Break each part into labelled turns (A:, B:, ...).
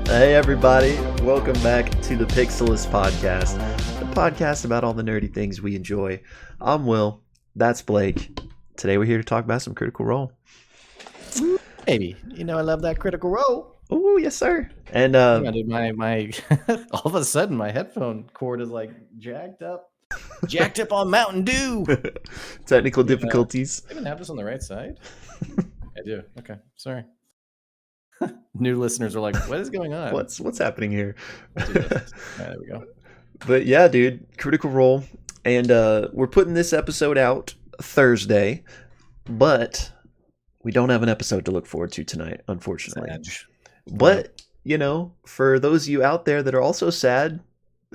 A: Hey everybody, welcome back to the Pixelists podcast, the podcast about all the nerdy things we enjoy. I'm Will, that's Blake. Today we're here to talk about some Critical Role.
B: Baby, you know I love that Critical Role.
A: Oh yes sir. And
B: my all of a sudden my headphone cord is like jacked up on Mountain Dew.
A: Technical difficulties.
B: I even have this on the right side. I do. Okay, sorry. New listeners are like, what is going on?
A: What's happening here?
B: All right, there we go.
A: But yeah, dude, Critical Role, and we're putting this episode out Thursday, but we don't have an episode to look forward to tonight, unfortunately.
B: Sad.
A: But you know, for those of you out there that are also sad,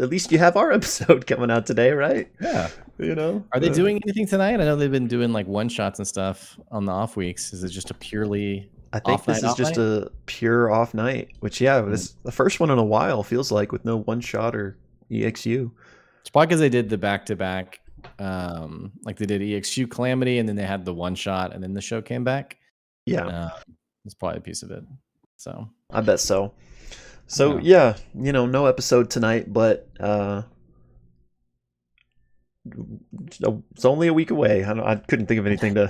A: at least you have our episode coming out today, right?
B: Yeah.
A: You know,
B: are they doing anything tonight? I know they've been doing like one shots and stuff on the off weeks. Is it just a purely
A: I think this is just a pure off night, which, yeah, it was the first one in a while, feels like, with no one shot or EXU.
B: It's probably because they did the back-to-back, like they did EXU Calamity, and then they had the one shot, and then the show came back.
A: Yeah.
B: It's probably a piece of it. So
A: I bet so. So, yeah, you know, no episode tonight, but it's only a week away. I couldn't think of anything to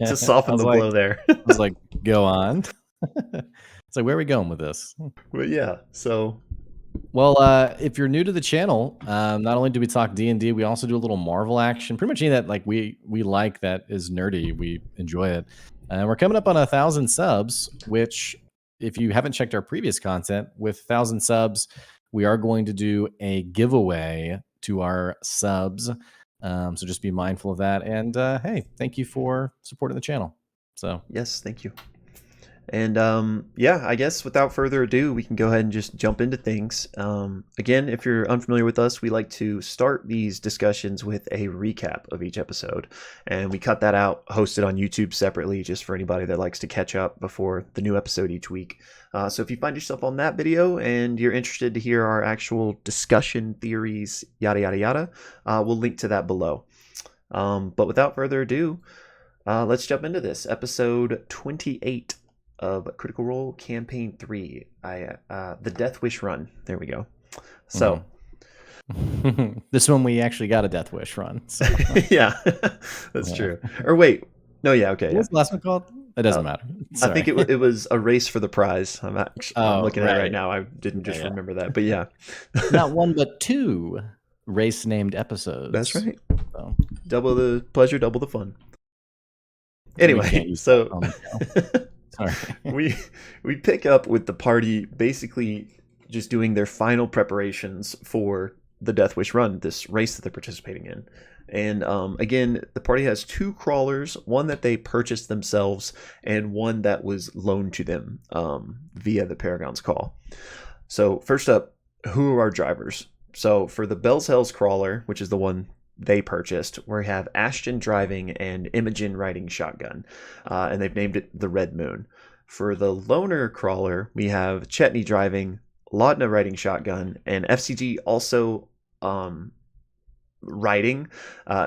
A: to soften the blow there.
B: I was like, go on. It's like, where are we going with this?
A: But yeah, so.
B: Well, if you're new to the channel, not only do we talk D&D, we also do a little Marvel action. Pretty much anything that like we like that is nerdy, we enjoy it. And we're coming up on 1,000 subs, which if you haven't checked our previous content, with 1,000 subs, we are going to do a giveaway to our subs. So just be mindful of that. And hey, thank you for supporting the channel. So
A: yes, thank you. And yeah, I guess without further ado, we can go ahead and just jump into things. Again, if you're unfamiliar with us, we like to start these discussions with a recap of each episode. And we cut that out, hosted on YouTube separately, just for anybody that likes to catch up before the new episode each week. So if you find yourself on that video and you're interested to hear our actual discussion, theories, yada, yada, yada, we'll link to that below. But without further ado, let's jump into this. Episode 28 of Critical Role Campaign 3, the Deathwish run. There we go. So
B: this one we actually got a Deathwish run. So.
A: Yeah, that's true. Or wait, no, yeah, okay.
B: What's the last one called? It doesn't matter.
A: Sorry. I think it was a race for the prize. I'm looking at it right now. I didn't just remember that, but yeah.
B: Not one, but two race named episodes.
A: That's right.
B: So.
A: Double the pleasure, double the fun. Anyway, so we pick up with the party basically just doing their final preparations for the Deathwish run, this race that they're participating in. And again, the party has two crawlers, one that they purchased themselves and one that was loaned to them via the Paragon's Call. So first up, who are our drivers? So for the Bell's Hells crawler, which is the one they purchased, we have Ashton driving and Imogen riding shotgun, and they've named it the Red Moon. For the loner crawler, we have Chetney driving, Laudna riding shotgun, and F.C.G also riding.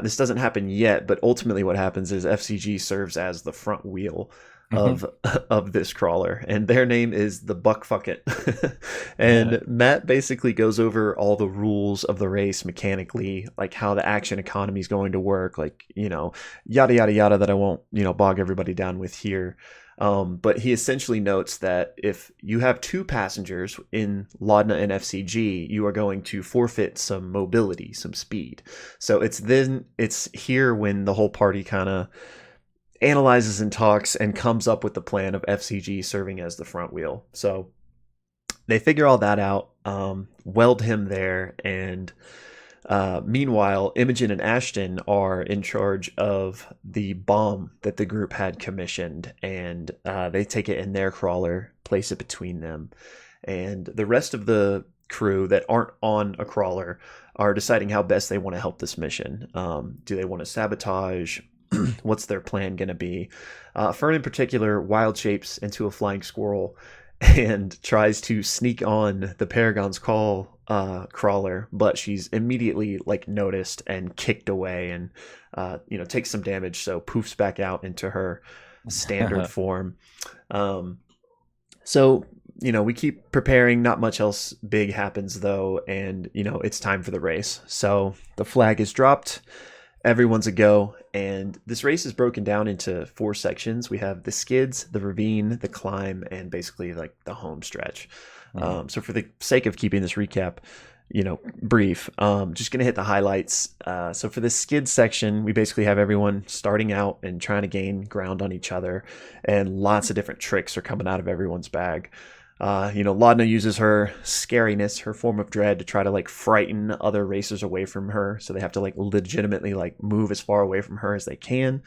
A: This doesn't happen yet, but ultimately what happens is F.C.G serves as the front wheel of this crawler, and their name is the Buckfucket. And Matt basically goes over all the rules of the race mechanically, like how the action economy is going to work, like, you know, yada yada yada, that I won't, you know, bog everybody down with here. But he essentially notes that if you have two passengers in Laudna and F.C.G, you are going to forfeit some mobility, some speed. So it's here when the whole party kind of analyzes and talks and comes up with the plan of F.C.G serving as the front wheel. So they figure all that out, weld him there, and meanwhile, Imogen and Ashton are in charge of the bomb that the group had commissioned, and they take it in their crawler, place it between them. And the rest of the crew that aren't on a crawler are deciding how best they want to help this mission. Do they want to sabotage? What's their plan going to be? Fern in particular wild shapes into a flying squirrel and tries to sneak on the Paragon's Call crawler, but she's immediately like noticed and kicked away, and takes some damage, so poofs back out into her standard form. Um, so we keep preparing. Not much else big happens though, and it's time for the race. So the flag is dropped. Everyone's a go, and this race is broken down into 4 sections. We have the skids, the ravine, the climb, and basically like the home stretch. So for the sake of keeping this recap, brief, just gonna hit the highlights. So for the skid section, we basically have everyone starting out and trying to gain ground on each other, and lots of different tricks are coming out of everyone's bag. Laudna uses her scariness, her form of dread, to try to like frighten other racers away from her, so they have to like legitimately like move as far away from her as they can.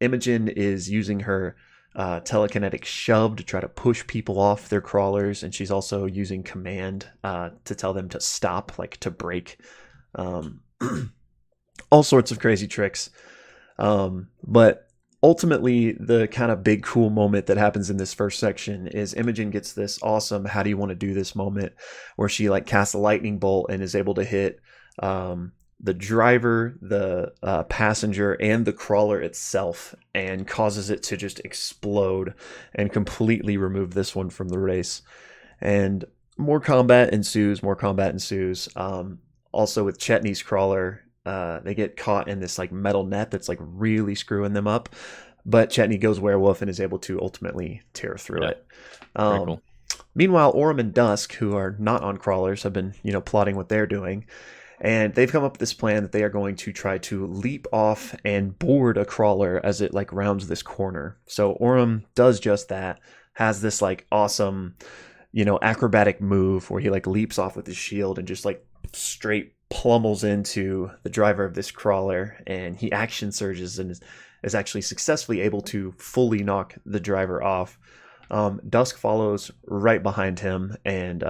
A: Imogen is using her telekinetic shove to try to push people off their crawlers, and she's also using command to tell them to stop, like to break. All sorts of crazy tricks. But ultimately, the kind of big cool moment that happens in this first section is Imogen gets this awesome "how do you want to do this" moment, where she like casts a lightning bolt and is able to hit the driver, the passenger, and the crawler itself, and causes it to just explode and completely remove this one from the race. And more combat ensues. Also with Chetney's crawler, they get caught in this like metal net that's like really screwing them up, but Chetney goes werewolf and is able to ultimately tear through it.
B: Very cool.
A: Meanwhile, Orem and Dusk, who are not on crawlers, have been plotting what they're doing, and they've come up with this plan that they are going to try to leap off and board a crawler as it like rounds this corner. So Orem does just that, has this like awesome acrobatic move where he like leaps off with his shield and just like straight plummels into the driver of this crawler, and he action surges and is actually successfully able to fully knock the driver off. Dusk follows right behind him, and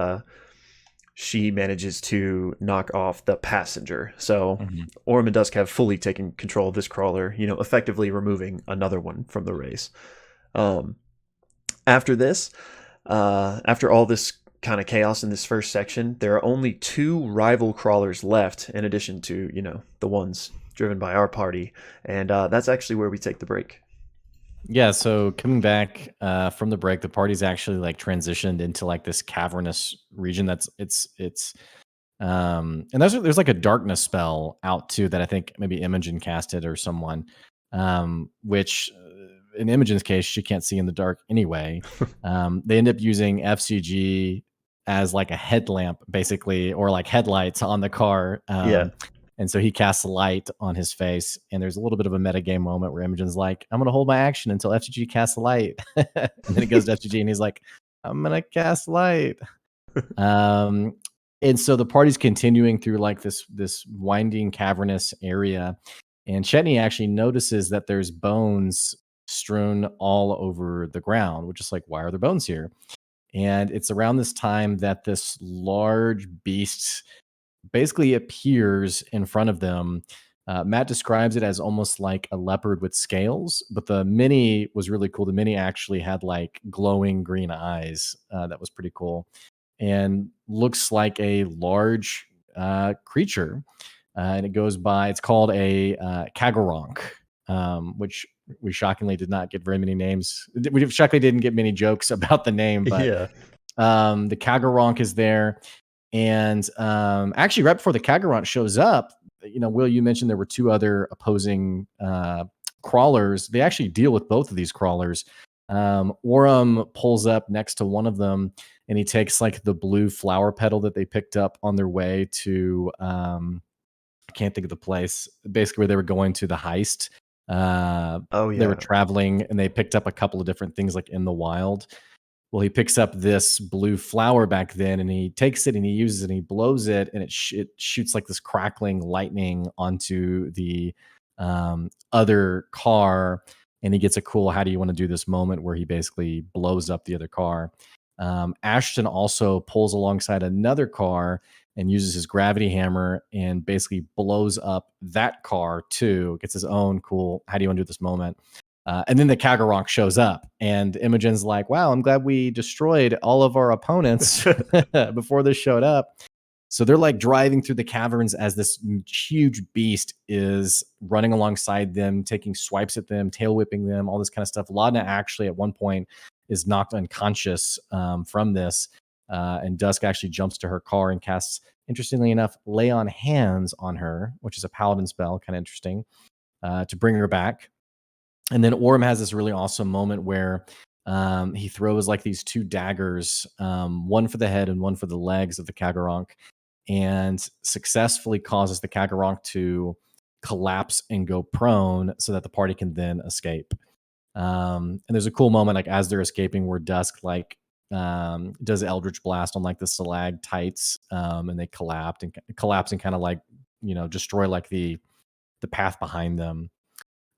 A: she manages to knock off the passenger. So Orem and Dusk have fully taken control of this crawler, effectively removing another one from the race. After this, after all this kind of chaos in this first section, there are only 2 rival crawlers left, in addition to the ones driven by our party, and that's actually where we take the break.
B: Yeah, so coming back from the break, the party's actually like transitioned into like this cavernous region. And there's like a darkness spell out too that I think maybe Imogen casted or someone, which in Imogen's case she can't see in the dark anyway. They end up using F.C.G as like a headlamp basically, or like headlights on the car. And so he casts a light on his face, and there's a little bit of a metagame moment where Imogen's like, I'm going to hold my action until F.C.G casts a light. And then he goes to F.C.G and he's like, I'm going to cast light. And so the party's continuing through like this winding cavernous area. And Chetney actually notices that there's bones strewn all over the ground, which is like, why are there bones here? And it's around this time that this large beast basically appears in front of them. Matt describes it as almost like a leopard with scales, but the mini was really cool. The mini actually had like glowing green eyes. That was pretty cool, and looks like a large creature. And it goes by, it's called a Kagaronk, which we shockingly did not get very many names. We shockingly didn't get many jokes about the name, but the Kagaronk is there. And actually, right before the Kagaronk shows up, Will, you mentioned there were 2 other opposing crawlers. They actually deal with both of these crawlers. Orem pulls up next to one of them, and he takes like the blue flower petal that they picked up on their way to, I can't think of the place, basically where they were going to the heist. They were traveling, and they picked up a couple of different things like in the wild. Well, he picks up this blue flower back then, and he takes it and he uses it and he blows it, and it shoots like this crackling lightning onto the other car. And he gets a cool "how do you want to do this" moment where he basically blows up the other car. Ashton also pulls alongside another car and uses his gravity hammer and basically blows up that car too. Gets his own cool "how do you want to do this" moment. And then the Kagaronk shows up, and Imogen's like, wow, I'm glad we destroyed all of our opponents before this showed up. So they're like driving through the caverns as this huge beast is running alongside them, taking swipes at them, tail whipping them, all this kind of stuff. Laudna actually at one point is knocked unconscious from this. And Dusk actually jumps to her car and casts, interestingly enough, lay on hands on her, which is a paladin spell, kind of interesting, to bring her back. And then Orm has this really awesome moment where he throws like these two daggers, one for the head and one for the legs of the Kagaronk, and successfully causes the Kagaronk to collapse and go prone so that the party can then escape. And there's a cool moment like as they're escaping where Dusk like does Eldritch Blast on like the stalactites, and they collapse and kind of like destroy like the path behind them.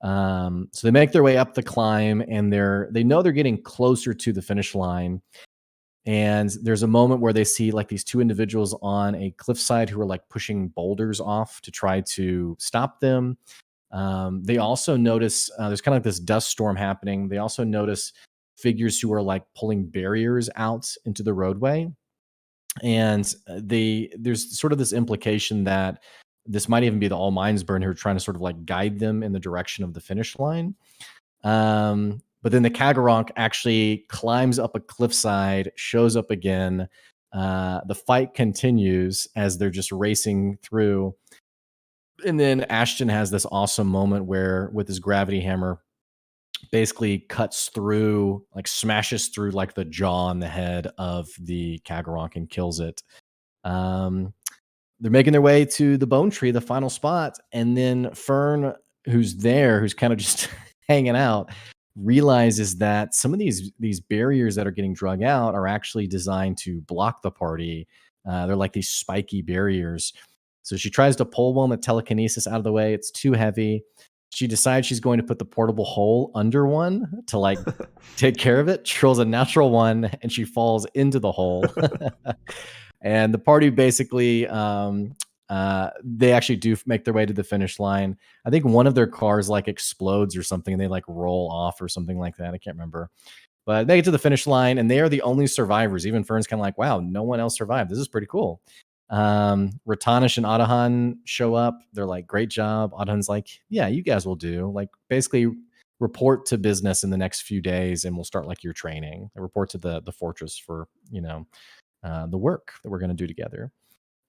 B: So they make their way up the climb, and they know they're getting closer to the finish line. And there's a moment where they see like these two individuals on a cliffside who are like pushing boulders off to try to stop them. They also notice there's kind of like this dust storm happening. They also notice figures who are like pulling barriers out into the roadway. And there's sort of this implication that this might even be the All Minds Burn who are trying to sort of like guide them in the direction of the finish line. But then the Kagaronk actually climbs up a cliffside, shows up again. The fight continues as they're just racing through. And then Ashton has this awesome moment where, with his gravity hammer, basically cuts through, like smashes through like the jaw and the head of the Kagaronk and kills it. They're making their way to the bone tree, the final spot. And then Fern, who's kind of just hanging out, realizes that some of these barriers that are getting drug out are actually designed to block the party. They're like these spiky barriers. So she tries to pull one with telekinesis out of the way. It's too heavy. She decides she's going to put the portable hole under one to like take care of it. She rolls a natural one and she falls into the hole. And the party basically, they actually do make their way to the finish line. I think one of their cars like explodes or something, and they like roll off or something like that. I can't remember. But they get to the finish line, and they are the only survivors. Even Fern's kind of like, wow, no one else survived. This is pretty cool. Ratanish and Adahan show up. They're like, great job. Adahan's like, yeah, you guys will do. Like, basically report to business in the next few days, and we'll start like your training. I report to the fortress for, the work that we're going to do together.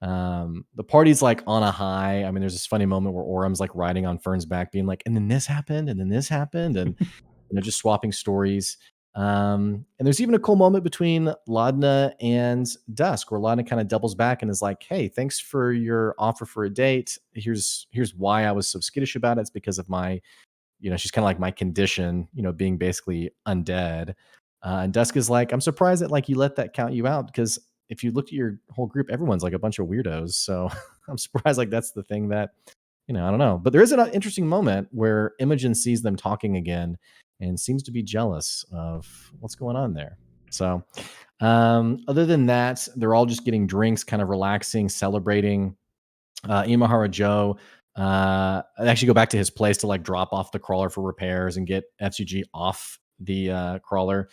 B: The party's like on a high. I mean, there's this funny moment where Orem's like riding on Fern's back, being like, and then this happened, and then this happened, and just swapping stories. And there's even a cool moment between Laudna and Dusk where Laudna kind of doubles back and is like, hey, thanks for your offer for a date. Here's why I was so skittish about it. It's because of my, she's kind of like my condition, being basically undead. And Dusk is like, I'm surprised that like you let that count you out, because if you looked at your whole group, everyone's like a bunch of weirdos. So I'm surprised like that's the thing that, I don't know. But there is an interesting moment where Imogen sees them talking again and seems to be jealous of what's going on there. So other than that, they're all just getting drinks, kind of relaxing, celebrating. Imahara Joe actually go back to his place to like drop off the crawler for repairs and get F.C.G off the crawler.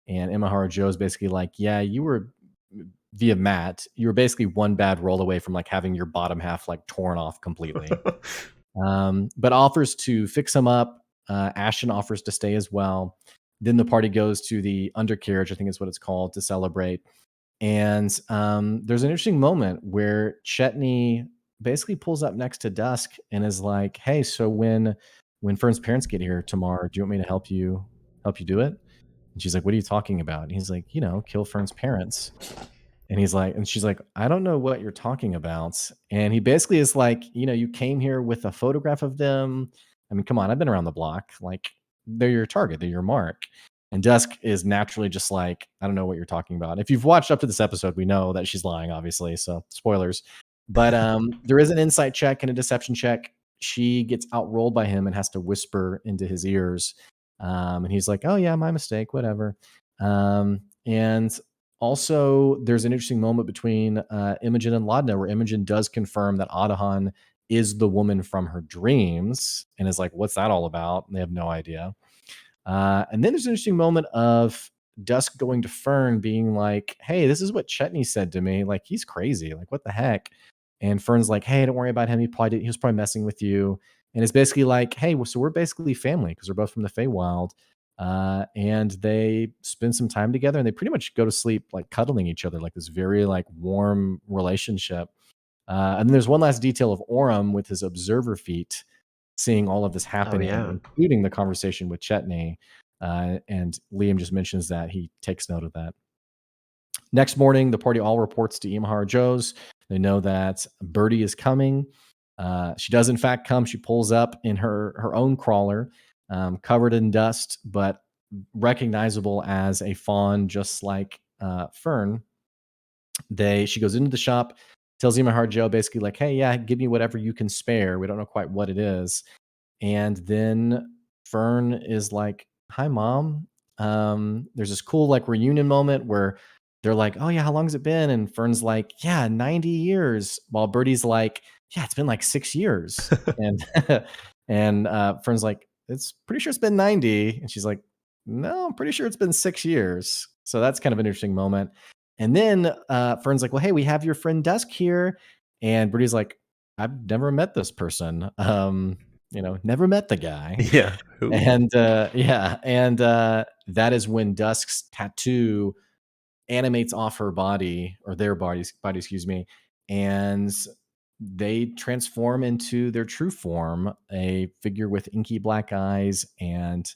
B: And Imahara Joe is basically like, yeah, you were via Matt, you were basically one bad roll away from like having your bottom half like torn off completely. But offers to fix him up. Ashton offers to stay as well. Then the party goes to the undercarriage, I think is what it's called, to celebrate. And there's an interesting moment where Chetney basically pulls up next to Dusk and is like, hey, so when Fern's parents get here tomorrow, do you want me to help you do it? And she's like, what are you talking about? And he's like, kill Fern's parents. And she's like, I don't know what you're talking about. And he basically is like, you came here with a photograph of them. I mean, come on, I've been around the block. Like, they're your target, they're your mark. And Dusk is naturally just like, I don't know what you're talking about. If you've watched up to this episode, we know that she's lying, obviously. So spoilers. But there is an insight check and a deception check. She gets outrolled by him and has to whisper into his ears. And he's like, oh yeah, my mistake, whatever. And also, there's an interesting moment between Imogen and Laudna where Imogen does confirm that Adahan is the woman from her dreams and is like, what's that all about? And they have no idea. And then there's an interesting moment of Dusk going to Fern being like, hey, this is what Chetney said to me. Like, he's crazy. Like, what the heck? And Fern's like, hey, don't worry about him. He was probably messing with you. And it's basically like, hey, so we're basically family because we're both from the Feywild. And they spend some time together and they pretty much go to sleep like cuddling each other, like this very like warm relationship. And then there's one last detail of Orem with his observer feet seeing all of this
A: Oh
B: happening,
A: yeah.
B: including the conversation with Chetney. And Liam just mentions that he takes note of that. Next morning, the party all reports to Imahara Joe's. They know that Birdie is coming. She does, in fact, come. She pulls up in her own crawler, covered in dust, but recognizable as a fawn, just like Fern. She goes into the shop, tells Imahara Joe basically like, hey, yeah, give me whatever you can spare. We don't know quite what it is. And then Fern is like, hi, Mom. There's this cool like reunion moment where they're like, oh, yeah, how long has it been? And Fern's like, yeah, 90 years. While Birdie's like, yeah, it's been like 6 years. And and Fern's like, it's pretty sure it's been 90. And she's like, no, I'm pretty sure it's been 6 years. So that's kind of an interesting moment. And then Fern's like, well, hey, we have your friend Dusk here. And Birdie's like, I've never met this person. Never met the guy.
A: Yeah. Who?
B: And that is when Dusk's tattoo animates off her body, or their body, excuse me, and they transform into their true form, a figure with inky black eyes and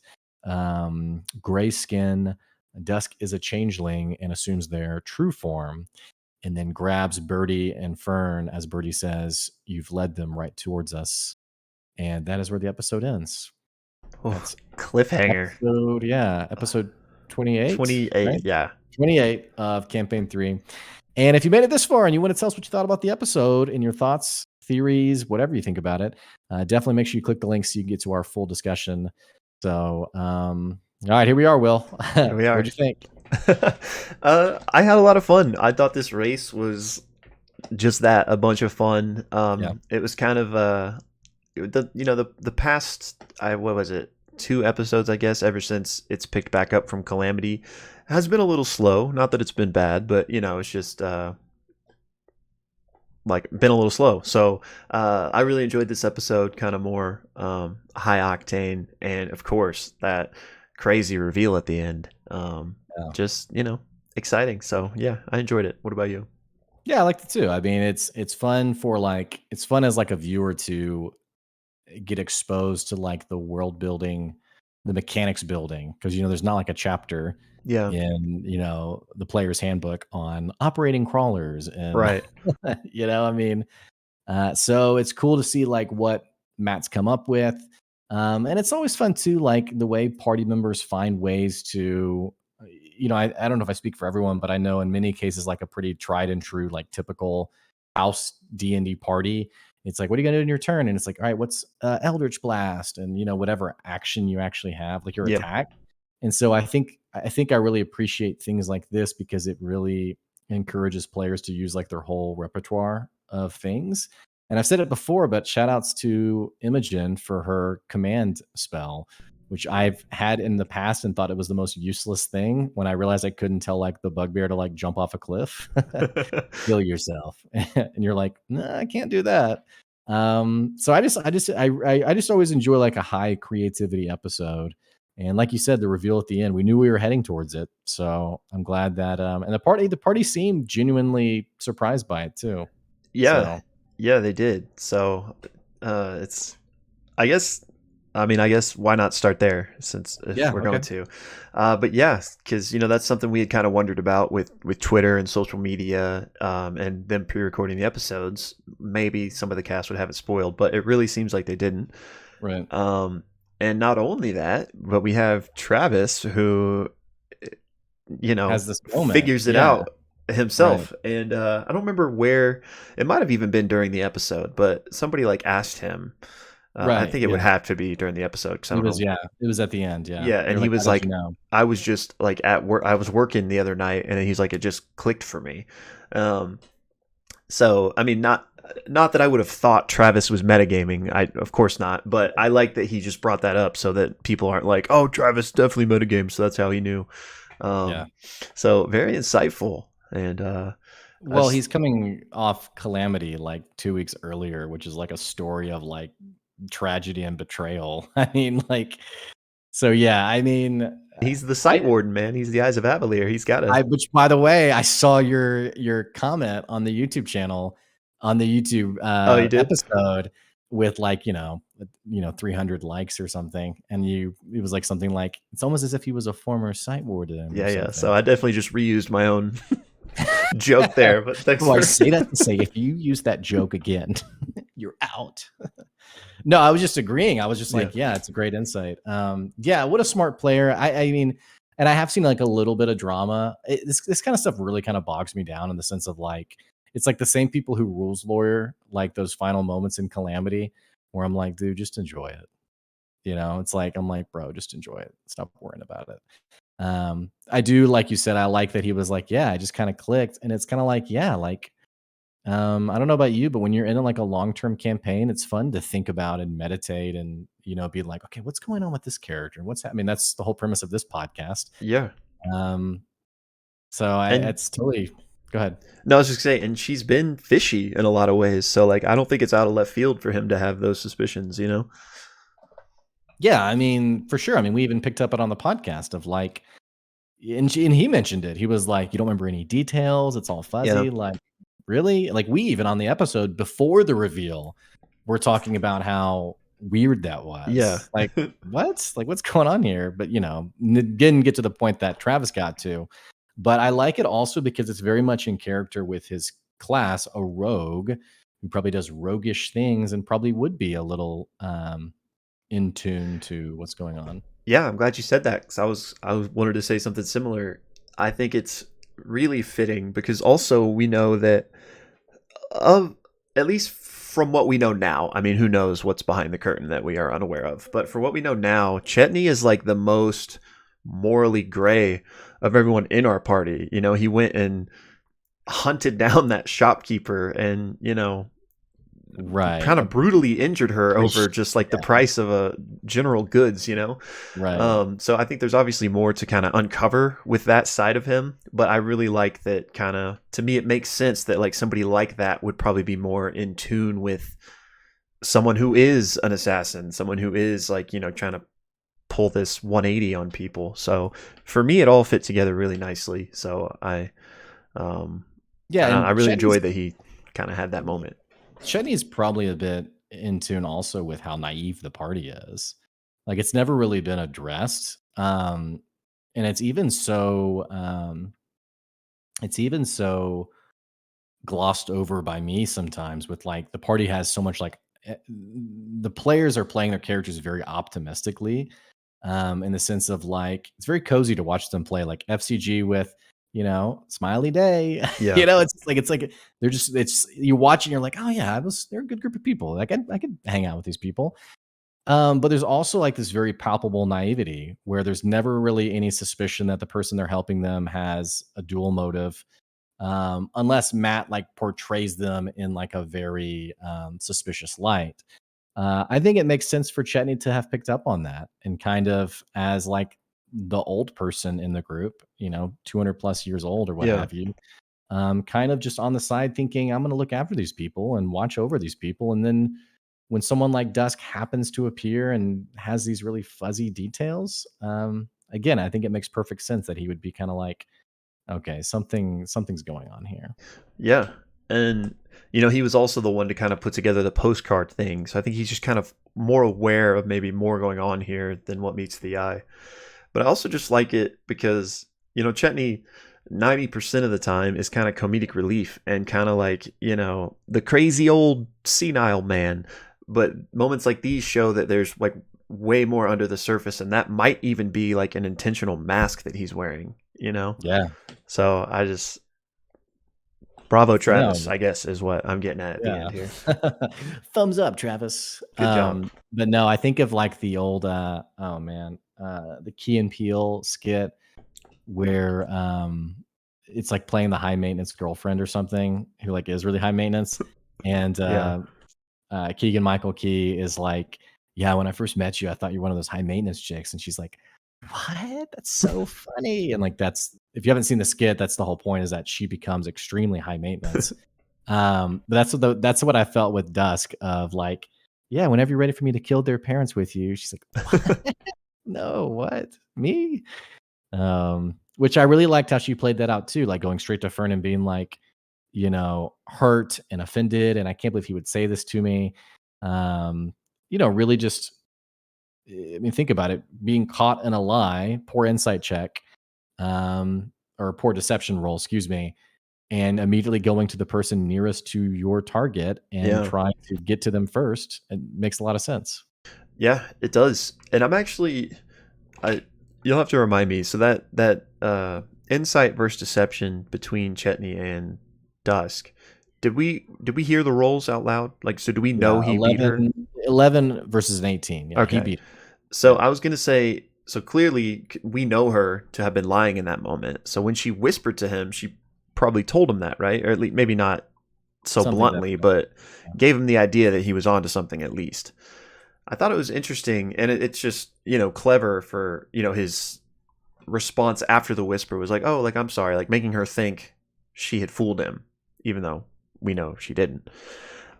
B: gray skin. Dusk is a changeling and assumes their true form, and then grabs Birdie and Fern as Birdie says, "You've led them right towards us." And that is where the episode ends.
A: Oh,
B: That's
A: cliffhanger.
B: episode 28,
A: 28.
B: right?
A: Yeah.
B: 28 of campaign 3. And if you made it this far and you want to tell us what you thought about the episode and your thoughts, theories, whatever you think about it, definitely make sure you click the link so you can get to our full discussion. So, all right, here we are, Will.
A: Here we are.
B: What'd you think?
A: I had a lot of fun. I thought this race was just that, a bunch of fun. It was kind of the past, what was it, 2 episodes, I guess, ever since it's picked back up from Calamity, has been a little slow. Not that it's been bad, but it's just like been a little slow. So I really enjoyed this episode, kind of more high octane, and of course that crazy reveal at the end. Just exciting. So yeah, I enjoyed it. What about you?
B: Yeah, I liked it too. I mean, it's fun it's fun as like a viewer to get exposed to like the world building, the mechanics building, because there's not like a chapter
A: Yeah.
B: in the player's handbook on operating crawlers and
A: Right.
B: I mean, so it's cool to see like what Matt's come up with, and it's always fun too, like the way party members find ways to I don't know if I speak for everyone, but I know in many cases like a pretty tried and true like typical house D&D party, it's like, what are you gonna do in your turn? And it's like, all right, what's Eldritch Blast, and whatever action you actually have, like your
A: Yep.
B: attack. And so I think I really appreciate things like this because it really encourages players to use like their whole repertoire of things. And I've said it before, but shout outs to Imogen for her command spell, which I've had in the past and thought it was the most useless thing when I realized I couldn't tell like the bugbear to like jump off a cliff. Kill yourself. And you're like, nah, I can't do that. So I just always enjoy like a high creativity episode. And like you said, the reveal at the end, we knew we were heading towards it. So I'm glad that and the party seemed genuinely surprised by it too.
A: Yeah.
B: So
A: Yeah, they did. So it's I guess why not start there, since if we're going to. But yeah, because that's something we had kind of wondered about with Twitter and social media, and them pre-recording the episodes. Maybe some of the cast would have it spoiled, but it really seems like they didn't.
B: right.
A: And not only that, but we have Travis who,
B: Has this moment.
A: figures it
B: Yeah.
A: out himself. And I don't remember where. It might have even been during the episode, but somebody like asked him. I think it would have to be during the episode, because I don't know.
B: It was at the end. Yeah.
A: Yeah, and
B: They're
A: he was
B: "How
A: like,
B: did you know?"
A: I was just like at work. I was working the other night, and he's like, it just clicked for me. So I mean, not not that I would have thought Travis was metagaming. Of course not, but I like that he just brought that up so that people aren't like, "Oh, Travis definitely metagames," so that's how he knew.
B: Yeah.
A: So very insightful, and
B: Well, he's coming off Calamity like 2 weeks earlier, which is like a story of like tragedy and betrayal. I mean, like, so yeah, I mean,
A: he's the sight warden, man. He's the eyes of Avalier. He's got to.
B: which by the way, I saw your comment on the YouTube channel, on the YouTube
A: Oh, you did?
B: episode with like, 300 likes or something. And it was like something like, it's almost as if he was a former sight warden or
A: Yeah.
B: something.
A: So I definitely just reused my own joke there, but thanks
B: Well, I
A: for
B: say that to say if you use that joke again, you're out. No, I was just agreeing. I was just like, yeah, it's a great insight. Yeah, what a smart player. I mean, and I have seen like a little bit of drama. This kind of stuff really kind of bogs me down in the sense of like, it's like the same people who rules lawyer, like those final moments in Calamity, where I'm like, dude, just enjoy it. It's like, I'm like, bro, just enjoy it. Stop worrying about it. I do, like you said, I like that he was like, yeah, I just kind of clicked. And it's kind of like, yeah, like, I don't know about you, but when you're in like a long-term campaign, it's fun to think about and meditate and, be like, okay, what's going on with this character? And what's happening? That's the whole premise of this podcast.
A: yeah.
B: So it's totally, go ahead.
A: No, I was just saying, and she's been fishy in a lot of ways. So like, I don't think it's out of left field for him to have those suspicions.
B: Yeah, I mean, for sure. I mean, we even picked up it on the podcast of like, and he mentioned it. He was like, you don't remember any details. It's all fuzzy.
A: Yeah.
B: Like, really? Like, we even on the episode before the reveal, we're talking about how weird that was.
A: Yeah.
B: Like, what? Like, what's going on here? But, didn't get to the point that Travis got to. But I like it also because it's very much in character with his class, a rogue who probably does roguish things and probably would be a little in tune to what's going on.
A: Yeah, I'm glad you said that because I wanted to say something similar. I think it's really fitting because also we know that at least from what we know now. I mean, who knows what's behind the curtain that we are unaware of? But for what we know now, Chetney is like the most morally gray of everyone in our party. He went and hunted down that shopkeeper and
B: Right.
A: kind of brutally injured her over just like the price of a general goods,
B: Right.
A: So I think there's obviously more to kind of uncover with that side of him, but I really like that kind of, to me, it makes sense that like somebody like that would probably be more in tune with someone who is an assassin, someone who is like, trying to pull this 180 on people. So for me, it all fit together really nicely. So I really enjoyed that he kind of had that moment.
B: Chetney's probably a bit in tune also with how naive the party is. Like, it's never really been addressed. And it's even so glossed over by me sometimes with like the party has so much like the players are playing their characters very optimistically, in the sense of like it's very cozy to watch them play like FCG with smiley day.
A: Yeah.
B: It's like it's you watch and you're like, oh yeah, they're a good group of people. Like I could hang out with these people. But there's also like this very palpable naivety where there's never really any suspicion that the person they're helping them has a dual motive, unless Matt like portrays them in like a very suspicious light. I think it makes sense for Chetney to have picked up on that and kind of as like the old person in the group, 200 plus years old or what have you, kind of just on the side thinking, I'm going to look after these people and watch over these people. And then when someone like Dusk happens to appear and has these really fuzzy details, again, I think it makes perfect sense that he would be kind of like, okay, something's going on here.
A: Yeah. And, he was also the one to kind of put together the postcard thing. So I think he's just kind of more aware of maybe more going on here than what meets the eye. But I also just like it because, Chetney 90% of the time is kind of comedic relief and kind of like, the crazy old senile man. But moments like these show that there's like way more under the surface, and that might even be like an intentional mask that he's wearing,
B: Yeah.
A: So I just bravo, Travis, I guess is what I'm getting at the end here.
B: Thumbs up, Travis.
A: Good job.
B: But no, I think of like the old the Key and Peele skit where it's like playing the high maintenance girlfriend or something who like is really high maintenance. And
A: Yeah.
B: Keegan Michael Key is like, yeah, when I first met you, I thought you were one of those high maintenance chicks. And she's like, what? That's so funny. And like, that's, if you haven't seen the skit, that's the whole point, is that she becomes extremely high maintenance. But that's what I felt with Dusk, of like, yeah, whenever you're ready for me to kill their parents with you, she's like, what? No, what? Me? Which I really liked how she played that out too, like going straight to Fern and being like, hurt and offended, and I can't believe he would say this to me. Um, really just, I mean, think about it, being caught in a lie, poor insight check, or poor deception roll, excuse me, and immediately going to the person nearest to your target and
A: Yeah.
B: trying to get to them first. It makes a lot of sense.
A: Yeah, it does. And I'm actually, I you'll have to remind me. So that insight versus deception between Chetney and Dusk. Did we hear the rolls out loud? Like, so do we
B: Yeah,
A: know he beat her?
B: 11 versus an 18. Yeah, he
A: Okay.
B: beat.
A: So
B: Yeah,
A: I was gonna say, so clearly we know her to have been lying in that moment. So when she whispered to him, she probably told him that, right? Or at least maybe not so
B: something that.
A: bluntly, but gave him the idea that he was onto something at least. I thought it was interesting, and it's just clever for his response after the whisper was like, "Oh, like I'm sorry," like making her think she had fooled him, even though we know she didn't.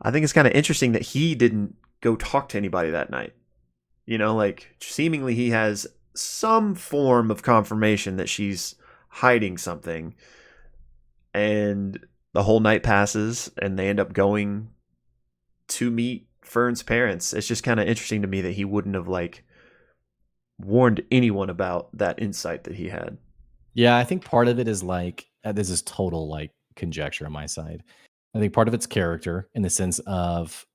A: I think it's kind of interesting that he didn't go talk to anybody that night. Like seemingly he has some form of confirmation that she's hiding something, and the whole night passes, and they end up going to meet Fern's parents. It's just kind of interesting to me that he wouldn't have like warned anyone about that insight that he had.
B: Yeah, I think part of it is like, this is total like conjecture on my side. I think part of it's character, in the sense of,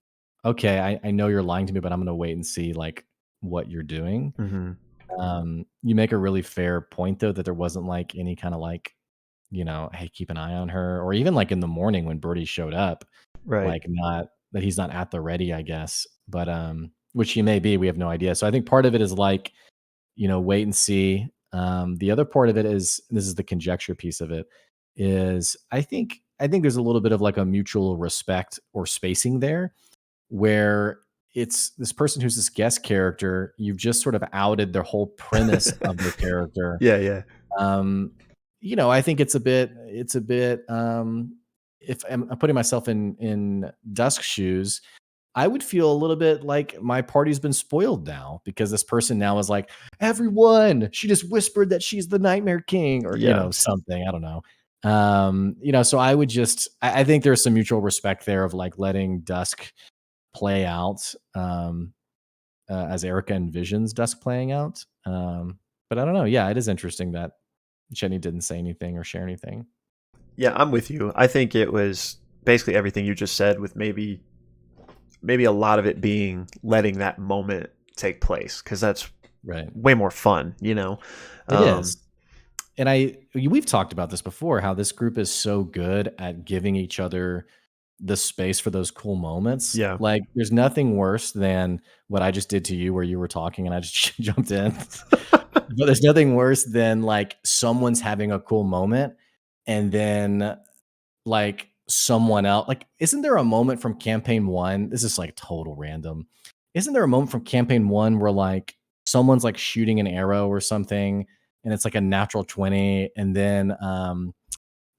B: okay, I know you're lying to me, but I'm going to wait and see like what you're doing.
A: Mm-hmm.
B: You make a really fair point though, that there wasn't like any kind of like, hey, keep an eye on her, or even like in the morning when Birdie showed up,
A: Right.
B: like, not that he's not at the ready, I guess, but which he may be, we have no idea. So I think part of it is like, wait and see. The other part of it is, this is the conjecture piece of it, is I think there's a little bit of like a mutual respect or spacing there, where it's this person who's this guest character, you've just sort of outed their whole premise of their character.
A: Yeah, yeah.
B: Um, I think it's a bit, if I'm putting myself in Dusk's shoes, I would feel a little bit like my party's been spoiled now, because this person now is like, everyone, she just whispered that she's the Nightmare King, or
A: Yeah.
B: something. I don't know. So I would just, I think there's some mutual respect there of like letting Dusk play out, as Erica envisions Dusk playing out. But I don't know. Yeah, it is interesting that Jenny didn't say anything or share anything.
A: Yeah, I'm with you. I think it was basically everything you just said, with maybe a lot of it being letting that moment take place, because that's
B: Right.
A: way more fun.
B: It
A: Um,
B: is. And we've talked about this before, how this group is so good at giving each other the space for those cool moments.
A: yeah.
B: Like, there's nothing worse than what I just did to you, where you were talking and I just jumped in. But there's nothing worse than like someone's having a cool moment, and then like someone else, like, isn't there a moment from campaign 1? This is like total random. Isn't there a moment from campaign 1 where like someone's like shooting an arrow or something, and it's like a natural 20, and then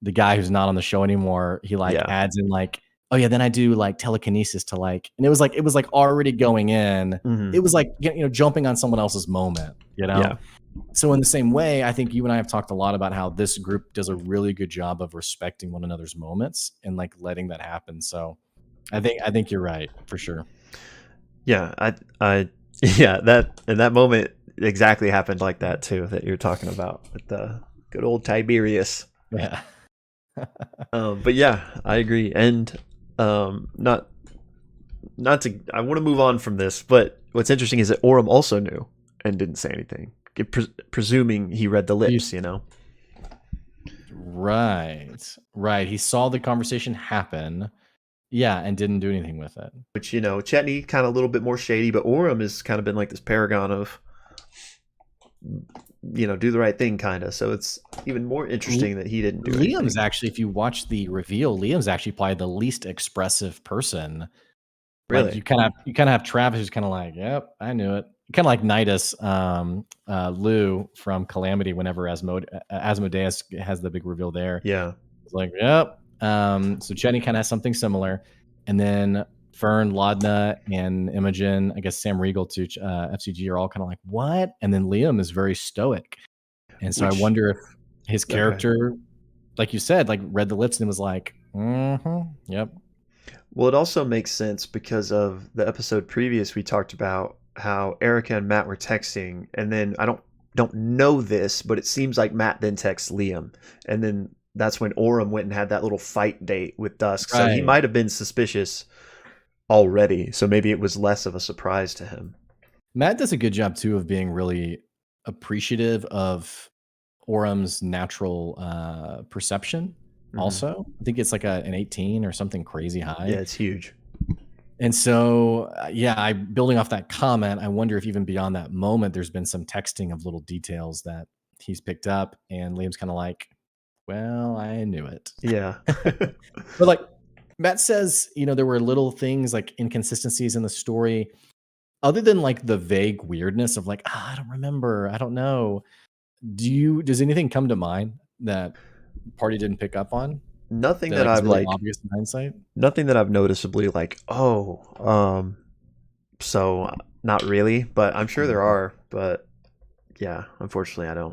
B: the guy who's not on the show anymore, he like
A: Yeah.
B: adds in like, oh yeah, then I do like telekinesis to like, and it was like already going in.
A: Hmm.
B: It was like, jumping on someone else's moment.
A: Yeah.
B: So in the same way, I think you and I have talked a lot about how this group does a really good job of respecting one another's moments and like letting that happen. So I think you're right for sure.
A: Yeah. Yeah, that moment exactly happened like that too, that you're talking about with the good old Tiberius.
B: Yeah.
A: But yeah, I agree. And not to, I want to move on from this, but what's interesting is that Orem also knew and didn't say anything, presuming he read the lips.
B: Right. Right. He saw the conversation happen. Yeah, and didn't do anything with it.
A: Which, Chetney kind of a little bit more shady, but Orem has kind of been like this paragon of do the right thing, kind of. So it's even more interesting that he didn't do anything.
B: Liam's actually, if you watch the reveal, Liam's actually probably the least expressive person. Like
A: Really?
B: you kind of have Travis who's kind of like, "Yep, I knew it." Kind of like Nidus, Lou from Calamity. Whenever Asmodeus has the big reveal there,
A: Yeah.
B: it's like, "Yep." So Chetney kind of has something similar, and then Fern, Laudna, and Imogen, I guess Sam Riegel to F.C.G are all kind of like, "What?" And then Liam is very stoic, and so I
A: Which
B: wonder if his
A: okay.
B: character, like you said, like read the lips and was like, "Yep."
A: Well, it also makes sense because of the episode previous we talked about how Erica and Matt were texting, and then I don't know this, but it seems like Matt then texts Liam, and then that's when Orem went and had that little fight date with Dusk. So he
B: Right.
A: might have been suspicious already. So maybe it was less of a surprise to him.
B: Matt does a good job too of being really appreciative of Orem's natural perception.
A: Hmm.
B: Also, I think it's like an 18 or something crazy
A: Yeah,
B: high.
A: it's huge.
B: And so, yeah, I building off that comment, I wonder if even beyond that moment, there's been some texting of little details that he's picked up, and Liam's kind of like, "Well, I knew it."
A: Yeah.
B: But like Matt says, there were little things like inconsistencies in the story, other than like the vague weirdness of like, I don't remember, I don't know. Does anything come to mind that party didn't pick up on
A: nothing
B: that
A: that
B: like is
A: I've
B: really
A: like
B: obvious in hindsight?
A: nothing that I've noticeably like, oh, so not really, but I'm sure there
B: Mhm.
A: are, but yeah, unfortunately I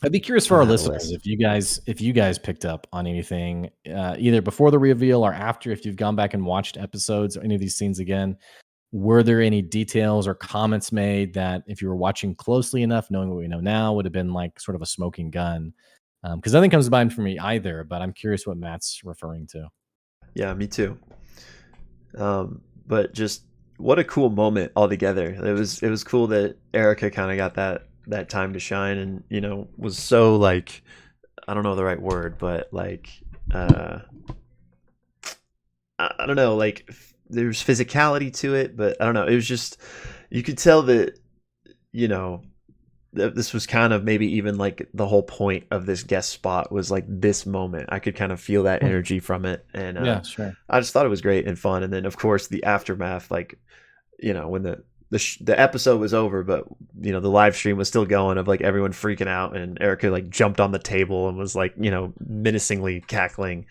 B: I'd be curious for
A: don't
B: our
A: have a
B: listeners
A: list.
B: if you guys picked up on anything either before the reveal or after, if you've gone back and watched episodes or any of these scenes again. Were there any details or comments made that, if you were watching closely enough, knowing what we know now, would have been like sort of a smoking gun? Because nothing comes to mind for me either, but I'm curious what Matt's referring to.
A: Yeah, me too. But just what a cool moment altogether. It was cool that Erica kind of got that time to shine, and was so like, I don't know the right word, but like, uh I don't know, like there's physicality to it, but I don't know, it was just, you could tell that, you know this was kind of maybe even like the whole point of this guest spot was like this moment. I could kind of feel that
B: Hmm.
A: energy from it, and
B: Yeah, sure.
A: I just thought it was great and fun. And then of course the aftermath, like, when the episode was over, but the live stream was still going, of like everyone freaking out, and Erica like jumped on the table and was like, menacingly cackling.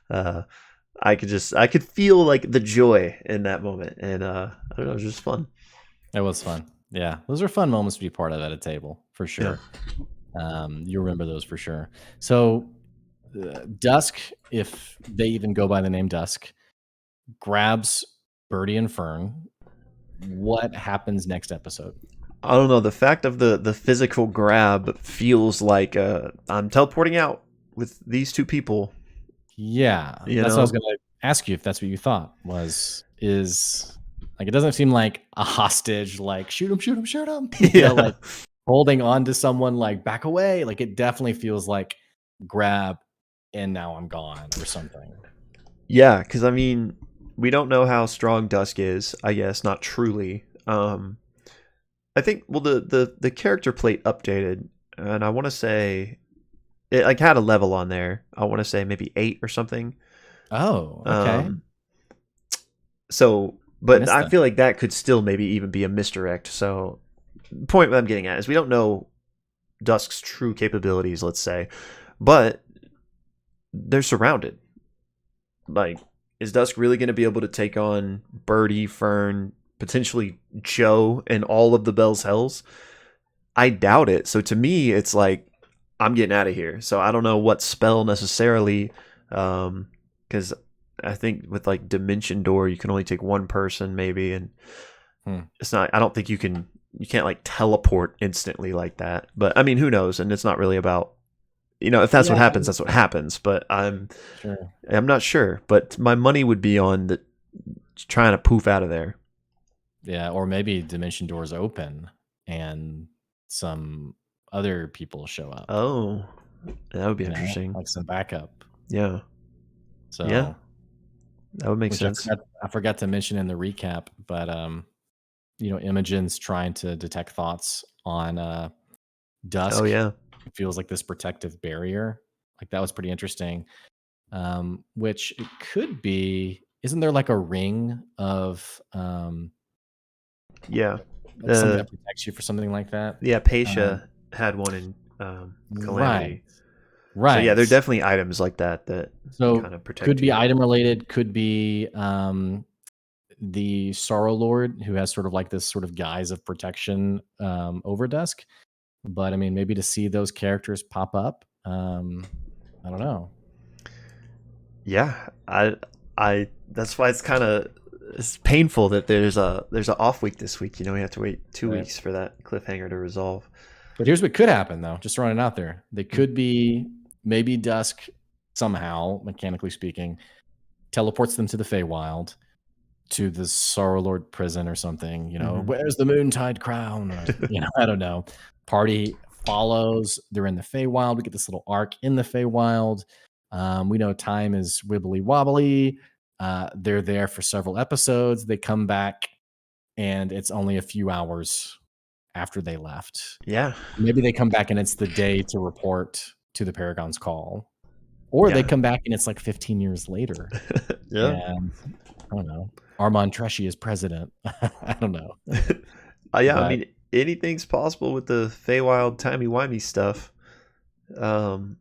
A: uh I could feel like the joy in that moment, and I don't know, it was just fun.
B: It was fun. Yeah, those are fun moments to be part of at a table for
A: Yeah.
B: sure. You remember those for sure. So, Dusk, if they even go by the name Dusk, grabs Birdie and Fern. What happens next episode?
A: I don't know. The fact of the physical grab feels like, I'm teleporting out with these two people.
B: Yeah,
A: You
B: that's what I was
A: know?
B: gonna ask you if that's what you thought is like, it doesn't seem like a hostage, like, "Shoot him, shoot him, shoot him,"
A: Yeah.
B: like, holding on to someone, like, "Back away," like, it definitely feels like grab and now I'm gone or something.
A: Yeah, because I mean, we don't know how strong Dusk is. I guess not truly. I think, well, the character plate updated, and I want to say it like had a level on there. I want to say maybe 8 or something.
B: Oh, okay.
A: Um, so,
B: I
A: but
B: missed
A: I
B: that.
A: feel like that could still maybe even be a misdirect. So, the point I'm getting at is we don't know Dusk's true capabilities, let's say, but they're surrounded. Like, is Dusk really going to be able to take on Birdie, Fern, potentially Joe, and all of the Bell's Hells? I doubt it. So to me, it's like, I'm getting out of here. So I don't know what spell necessarily, because I think with like Dimension Door, you can only take one person maybe, and
B: Hmm.
A: it's not. I don't think you can't like teleport instantly like that. But I mean, who knows? And it's not really about, if that's what
B: Yeah,
A: happens, that's what happens. But
B: sure.
A: I'm not sure. But my money would be on the trying to poof out of there.
B: Yeah, or maybe dimension doors open and some other people show up,
A: Oh, that would be interesting.
B: like some backup.
A: Yeah, yeah,
B: So,
A: that would make
B: which
A: sense.
B: I forgot to mention in the recap, but Imogen's trying to detect thoughts on dusk.
A: Oh yeah.
B: It feels like this protective barrier. Like that was pretty interesting. Which it could be. Isn't there like a ring of
A: Yeah.
B: like something that protects you for something like that?
A: Yeah,
B: Um,
A: Paisha had one in
B: right,
A: Calamity. So yeah, there are
B: right.
A: definitely items like that that
B: So
A: kind of
B: could
A: protect
B: be
A: you.
B: item related. Could be the Sorrow Lord, who has sort of like this sort of guise of protection over Dusk. But I mean, maybe to see those characters pop up, I don't know.
A: Yeah, I that's why it's painful that there's an off week this week. You know, we have to wait 2 weeks for that cliffhanger to resolve.
B: But here's what could happen, though. Just throwing it out there. They
A: Mm.
B: could be maybe Dusk somehow, mechanically speaking, teleports them to the Feywild, to the Sorrow Lord prison or something. You know, where's the Moontide crown? Or, I don't know. Party follows. They're in the Feywild. We get this little arc in the Feywild. We know time is wibbly wobbly. They're there for several episodes. They come back, and it's only a few hours after they left.
A: Yeah,
B: Maybe they come back and it's the day to report to the Paragon's call. Or they
A: yeah,
B: come back and it's like 15 years later.
A: yeah.
B: And I don't know. Armand Tresci is president. I don't know.
A: Yeah, I
B: But
A: mean anything's possible with the Feywild timey-wimey stuff. Um,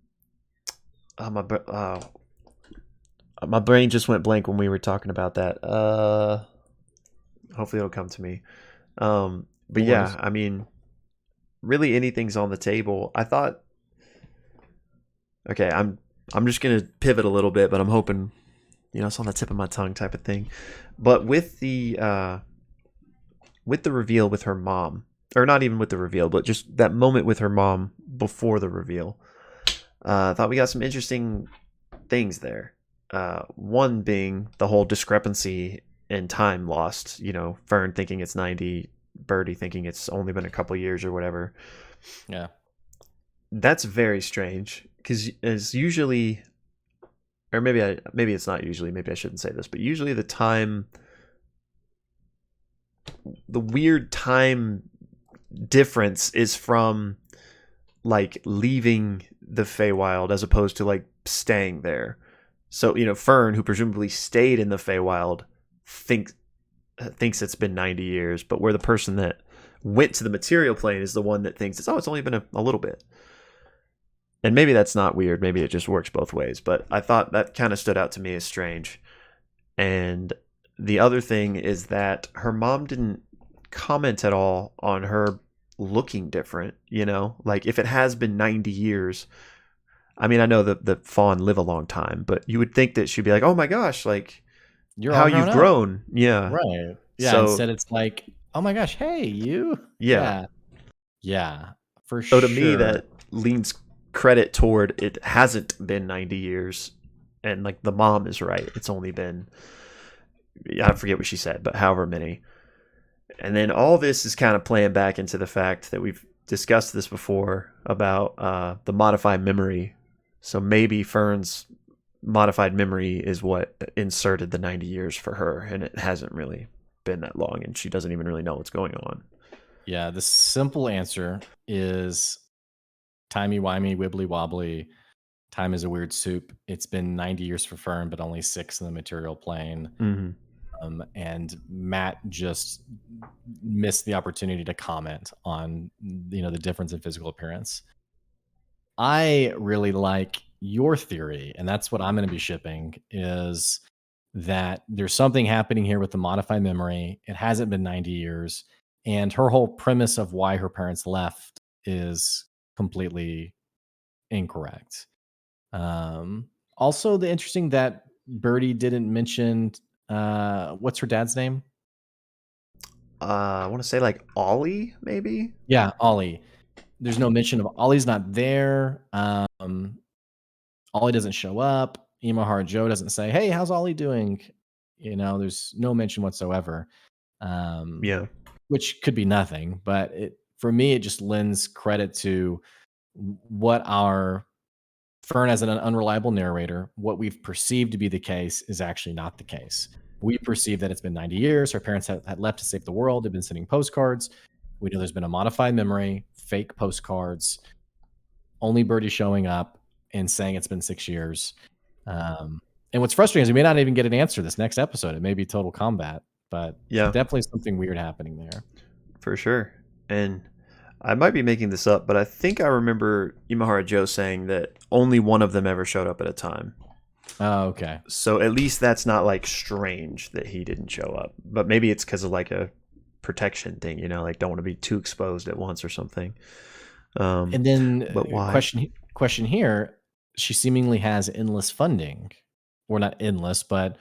A: my brain just went blank when we were talking about that. Hopefully it'll come to me. But
B: no
A: yeah,
B: worries.
A: I mean, really anything's on the table. I thought, okay, I'm just gonna pivot a little bit, but I'm hoping, it's on the tip of my tongue type of thing. But with the reveal with her mom, or not even with the reveal, but just that moment with her mom before the reveal, I thought we got some interesting things there. One being the whole discrepancy in time lost. Fern thinking it's 90, Birdie thinking it's only been a couple years or whatever.
B: Yeah.
A: That's very strange because it's usually, or maybe it's not usually. Maybe I shouldn't say this, but usually the weird time difference is from like leaving the Feywild as opposed to like staying there. So Fern, who presumably stayed in the Feywild, thinks it's been 90 years, but where the person that went to the material plane is the one that thinks it's only been a little bit. And maybe that's not weird. Maybe it just works both ways. But I thought that kind of stood out to me as strange. And the other thing is that her mom didn't comment at all on her looking different. Like if it has been 90 years, I mean, I know that the fawn live a long time, but you would think that she'd be like, "Oh my gosh, like
B: You're
A: how
B: all grown
A: you've
B: up.
A: grown." Yeah.
B: Right. Yeah.
A: So,
B: Instead, it's like, oh my gosh, hey, you.
A: yeah.
B: Yeah. Yeah. For
A: So to me,
B: sure.
A: that leans credit toward it hasn't been 90 years. And like the mom is right. It's only been, I forget what she said, but however many. And then all this is kind of playing back into the fact that we've discussed this before about the modified memory. So maybe Fern's modified memory is what inserted the 90 years for her, and it hasn't really been that long, and she doesn't even really know what's going on.
B: Yeah. The simple answer is timey-wimey, wibbly-wobbly. Time is a weird soup. It's been 90 years for Fern, but only 6 in the material plane.
A: Mm-hmm.
B: And Matt just missed the opportunity to comment on the difference in physical appearance. I really like your theory, and that's what I'm going to be shipping, is that there's something happening here with the modified memory. It hasn't been 90 years, and her whole premise of why her parents left is completely incorrect. Also, the interesting that Birdie didn't mention what's her dad's name?
A: I want to say like Ollie, maybe.
B: Yeah, Ollie. There's no mention of Ollie's not there. Ollie doesn't show up. Imahara Joe doesn't say, "Hey, how's Ollie doing?" There's no mention whatsoever.
A: Yeah.
B: Which could be nothing, but for me, it just lends credit to what our Fern as an unreliable narrator, what we've perceived to be the case is actually not the case. We perceive that it's been 90 years. Her parents had left to save the world. They've been sending postcards. We know there's been a modified memory, fake postcards, only Birdie showing up and saying it's been 6 years. And what's frustrating is we may not even get an answer this next episode. It may be total combat, but definitely something weird happening there.
A: For sure. And I might be making this up, but I think I remember Imahara Joe saying that only one of them ever showed up at a time.
B: Oh, okay.
A: So at least that's not like strange that he didn't show up. But maybe it's because of like a protection thing, like don't want to be too exposed at once or something.
B: And then
A: but why?
B: Question here, she seemingly has endless funding. Or not endless, but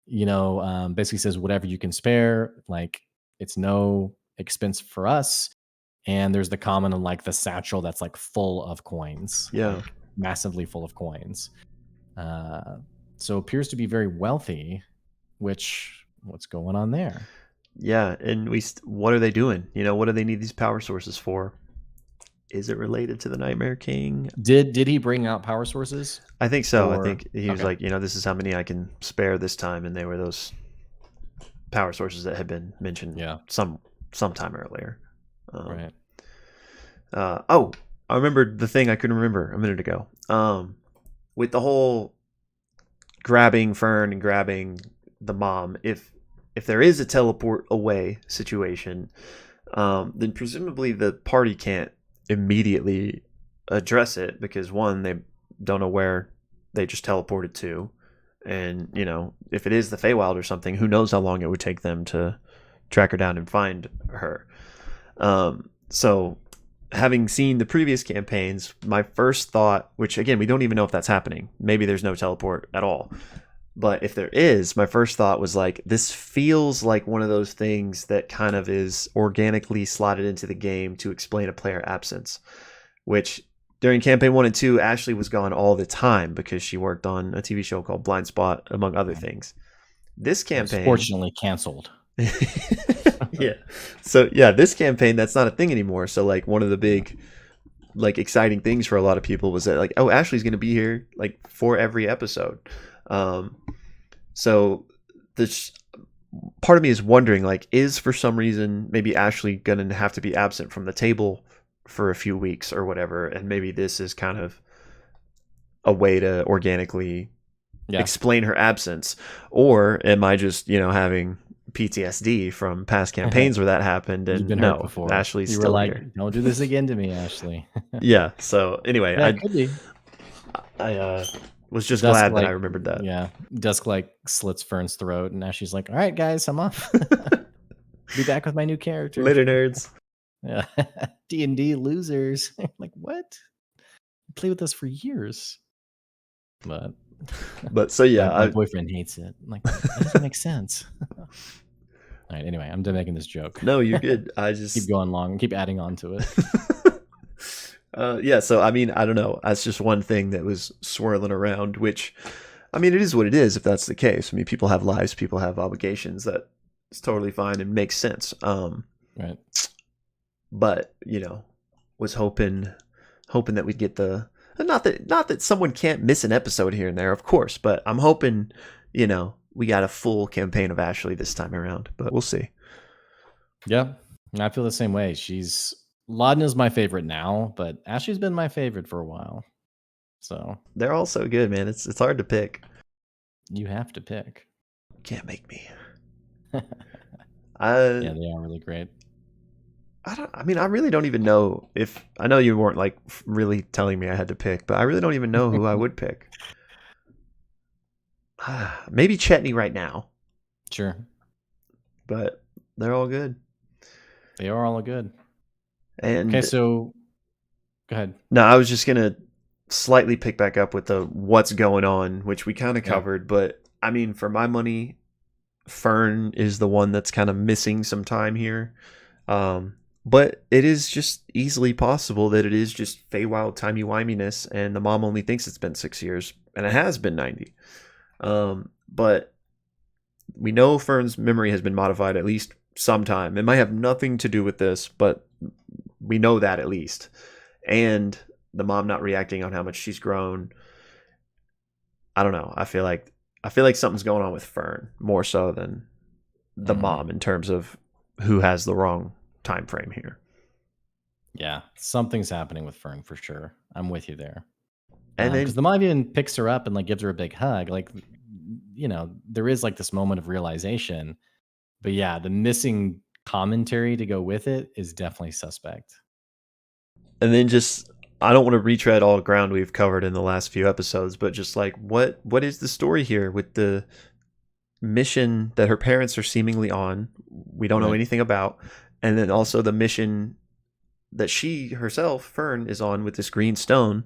B: basically says whatever you can spare, like it's no expense for us. And there's the comment on like the satchel that's like full of coins.
A: Yeah.
B: Like, massively full of coins. So appears to be very wealthy, what's going on there?
A: Yeah, and what are they doing? What do they need these power sources for? Is it related to the Nightmare King?
B: Did he bring out power sources?
A: I think so. I think he was like, this is how many I can spare this time, and they were those power sources that had been mentioned sometime earlier.
B: Right.
A: I remembered the thing I couldn't remember a minute ago. With the whole grabbing Fern and grabbing the mom, if there is a teleport away situation, then presumably the party can't immediately address it because one, they don't know where they just teleported to, and if it is the Feywild or something, who knows how long it would take them to track her down and find her. So having seen the previous campaigns, my first thought, which again we don't even know if that's happening, maybe there's no teleport at all, but if there is, my first thought was like, this feels like one of those things that kind of is organically slotted into the game to explain a player absence, which during campaign 1 and 2, Ashley was gone all the time because she worked on a TV show called Blind Spot, among other things. This campaign,
B: fortunately, canceled.
A: Yeah. So yeah, this campaign, that's not a thing anymore. So like one of the big like exciting things for a lot of people was that like, oh, Ashley's going to be here like for every episode. So this part of me is wondering, like, is for some reason maybe Ashley going to have to be absent from the table for a few weeks or whatever, and maybe this is kind of a way to organically explain her absence, or am I just having PTSD from past campaigns where that happened? And no, Ashley's still like, here.
B: Don't do this again to me, Ashley.
A: Yeah. So anyway,
B: could be.
A: I was just glad that I remembered that.
B: Yeah. Dusk like slits Fern's throat, and Ashley's like, all right, guys, I'm off. Be back with my new character.
A: Later, nerds.
B: Yeah. D&D losers. Like, what? You play with us for years. But
A: so yeah,
B: my boyfriend hates it. I'm like, that doesn't make sense. All right, anyway, I'm done making this joke.
A: No, you're good. I just
B: keep going long, keep adding on to it.
A: Yeah, so I mean, I don't know. That's just one thing that was swirling around, which, I mean, it is what it is if that's the case. I mean, people have lives, people have obligations. That is totally fine and makes sense.
B: Right.
A: But, was hoping that we'd get the, not that someone can't miss an episode here and there, of course, but I'm hoping, we got a full campaign of Ashley this time around, but we'll see.
B: Yeah, I feel the same way. Laudna's my favorite now, but Ashley's been my favorite for a while. So
A: they're all so good, man. It's hard to pick.
B: You have to pick.
A: Can't make me.
B: Yeah, they are really great.
A: I really don't even know if, I know you weren't like really telling me I had to pick, but I really don't even know who I would pick. Maybe Chetney right now.
B: Sure.
A: But they're all good.
B: They are all good.
A: And
B: okay, so go ahead.
A: No, I was just going to slightly pick back up with the what's going on, which we kind of covered. But I mean, for my money, Fern is the one that's kind of missing some time here. But it is just easily possible that it is just Feywild timey-wiminess, and the mom only thinks it's been 6 years, and it has been 90. But we know Fern's memory has been modified at least sometime. It might have nothing to do with this, but we know that at least. And the mom not reacting on how much she's grown. I don't know. I feel like something's going on with Fern more so than the mom in terms of who has the wrong time frame here.
B: Yeah, something's happening with Fern for sure. I'm with you there.
A: And
B: Because
A: then
B: the mom even picks her up and like gives her a big hug. Like, there is like this moment of realization. But yeah, the missing commentary to go with it is definitely suspect.
A: just I don't want to retread all ground we've covered in the last few episodes, but just like what is the story here with the mission that her parents are seemingly on? We don't know
B: Right.
A: anything about, and then also the mission that she herself, Fern, is on with this green stone.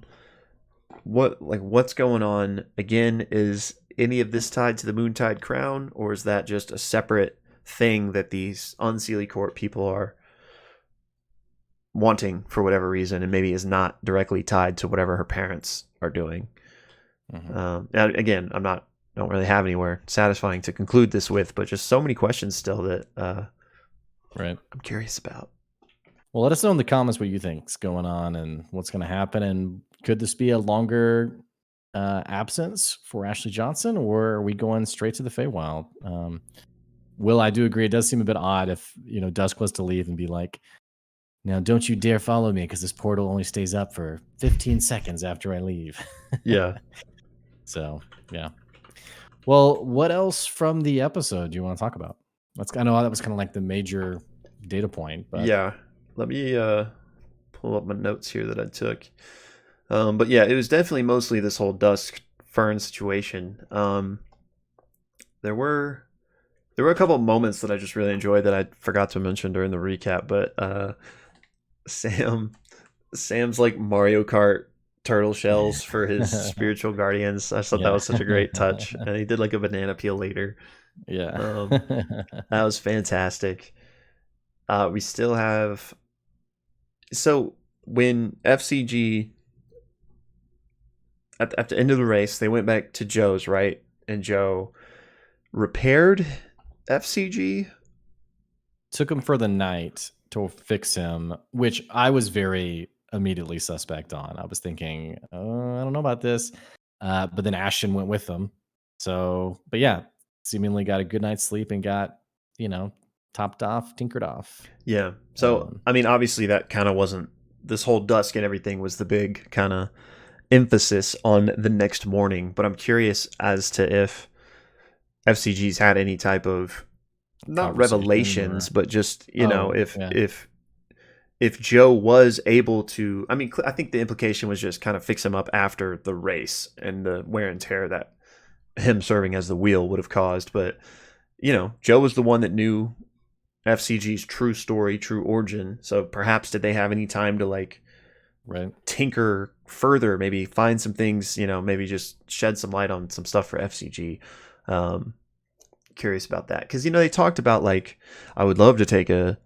A: What's going on? Again, is any of this tied to the Moontide Crown, or is that just a separate thing that these Unseelie Court people are wanting for whatever reason, and maybe is not directly tied to whatever her parents are doing? Again, don't really have anywhere satisfying to conclude this with, but just so many questions still that
B: Right.
A: I'm curious about.
B: Well, let us know in the comments what you think's going on and what's going to happen, and could this be a longer absence for Ashley Johnson, or are we going straight to the Feywild? Will, I do agree. It does seem a bit odd if Dusk was to leave and be like, "Now, don't you dare follow me because this portal only stays up for 15 seconds after I leave."
A: Yeah.
B: So, yeah. Well, what else from the episode do you want to talk about? I know that was kind of like the major data point, but
A: Yeah. Let me pull up my notes here that I took. But yeah, it was definitely mostly this whole Dusk Fern situation. There were a couple of moments that I just really enjoyed that I forgot to mention during the recap, but Sam's like Mario Kart turtle shells for his spiritual guardians. I just thought that
B: yeah,
A: was such a great touch, and he did like a banana peel later.
B: yeah,
A: That was fantastic. We still have, so when F.C.G. at the end of the race, they went back to Joe's, right? And Joe repaired F.C.G.
B: took him for the night to fix him, which I was very immediately suspect on. I was thinking, oh, I don't know about this, but then Ashton went with them. So, but yeah, seemingly got a good night's sleep and got topped off, tinkered off.
A: Yeah. So, I mean, obviously that kind of wasn't, this whole Dusk and everything was the big kind of emphasis on the next morning, but I'm curious as to if F.C.G.'s had any type of, not revelations, but just, if Joe was able to, I mean, I think the implication was just kind of fix him up after the race and the wear and tear that him serving as the wheel would have caused. But, Joe was the one that knew F.C.G.'s true story, true origin. So perhaps did they have any time to like tinker further, maybe find some things, maybe just shed some light on some stuff for F.C.G. Curious about that. Because, they talked about like, I would love to take a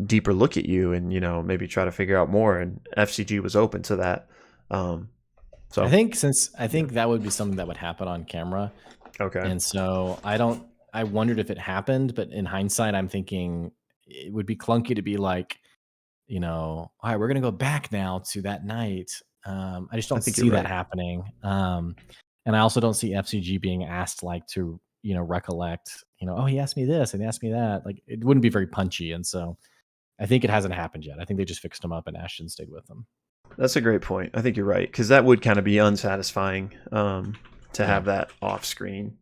A: deeper look at you and maybe try to figure out more, and F.C.G. was open to that. So
B: I think that would be something that would happen on camera.
A: Okay.
B: And so I wondered if it happened, but in hindsight I'm thinking it would be clunky to be like, all right, we're gonna go back now to that night. I just don't see that happening. And I also don't see F.C.G. being asked like to recollect, oh, he asked me this and he asked me that. Like, it wouldn't be very punchy. And so I think it hasn't happened yet. I think they just fixed him up and Ashton stayed with him.
A: That's a great point. I think you're right, because that would kind of be unsatisfying to have that off screen.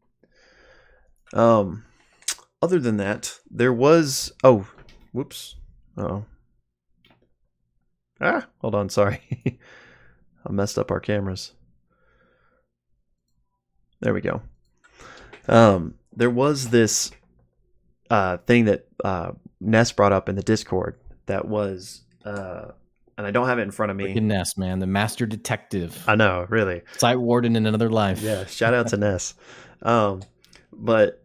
A: Other than that, there was whoops. Hold on, sorry. I messed up our cameras. There we go. There was this thing that Ness brought up in the Discord that was, and I don't have it in front of me.
B: Freaking Ness, man, the master detective.
A: I know, really.
B: Site warden in another life.
A: Yeah, shout out to Ness. But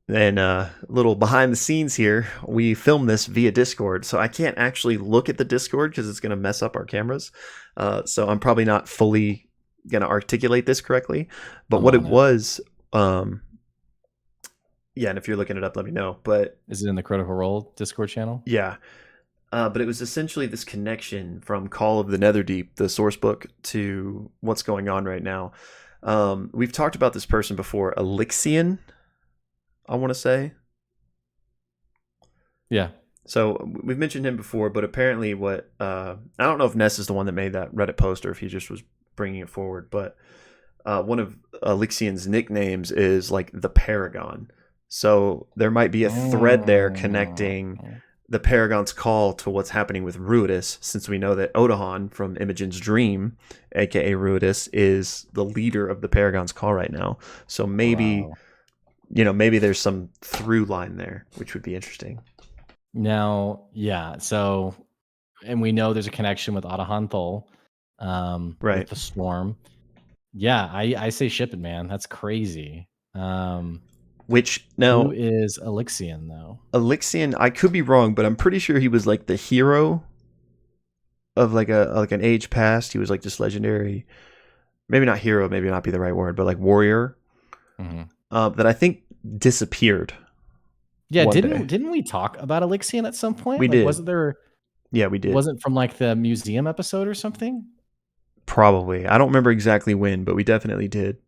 A: then little behind the scenes here, we filmed this via Discord, so I can't actually look at the Discord because it's going to mess up our cameras. So I'm probably not fully going to articulate this correctly. But what it was, yeah, and if you're looking it up, let me know. But
B: is it in the Critical Role Discord channel?
A: Yeah. But it was essentially this connection from Call of the Netherdeep, the source book, to what's going on right now. We've talked about this person before, Elixian, I want to say.
B: Yeah.
A: So we've mentioned him before, but apparently, what I don't know if Ness is the one that made that Reddit post or if he just was bringing it forward. But one of Elixian's nicknames is like the Paragon. So there might be a thread there connecting
B: Mm.
A: the Paragon's call to what's happening with Ruidus, since we know that Odahan from Imogen's Dream, aka Ruidus, is the leader of the Paragon's call right now. So maybe,
B: Wow.
A: maybe there's some through line there, which would be interesting.
B: Now, yeah. So, and we know there's a connection with Adahanthol, with
A: Right.
B: the storm. Yeah, I say ship it, man. That's crazy.
A: Which
B: Who
A: now
B: is Elixian though?
A: Elixian, I could be wrong, but I'm pretty sure he was like the hero of like an age past. He was like this legendary, maybe not hero, maybe not be the right word, but like warrior
B: Mhm.
A: that I think disappeared
B: Yeah,
A: one day.
B: didn't we talk about Elixian at some point?
A: We
B: Like,
A: did.
B: wasn't there?
A: Yeah, we did.
B: Wasn't from like the museum episode or something?
A: Probably. I don't remember exactly when, but we definitely did.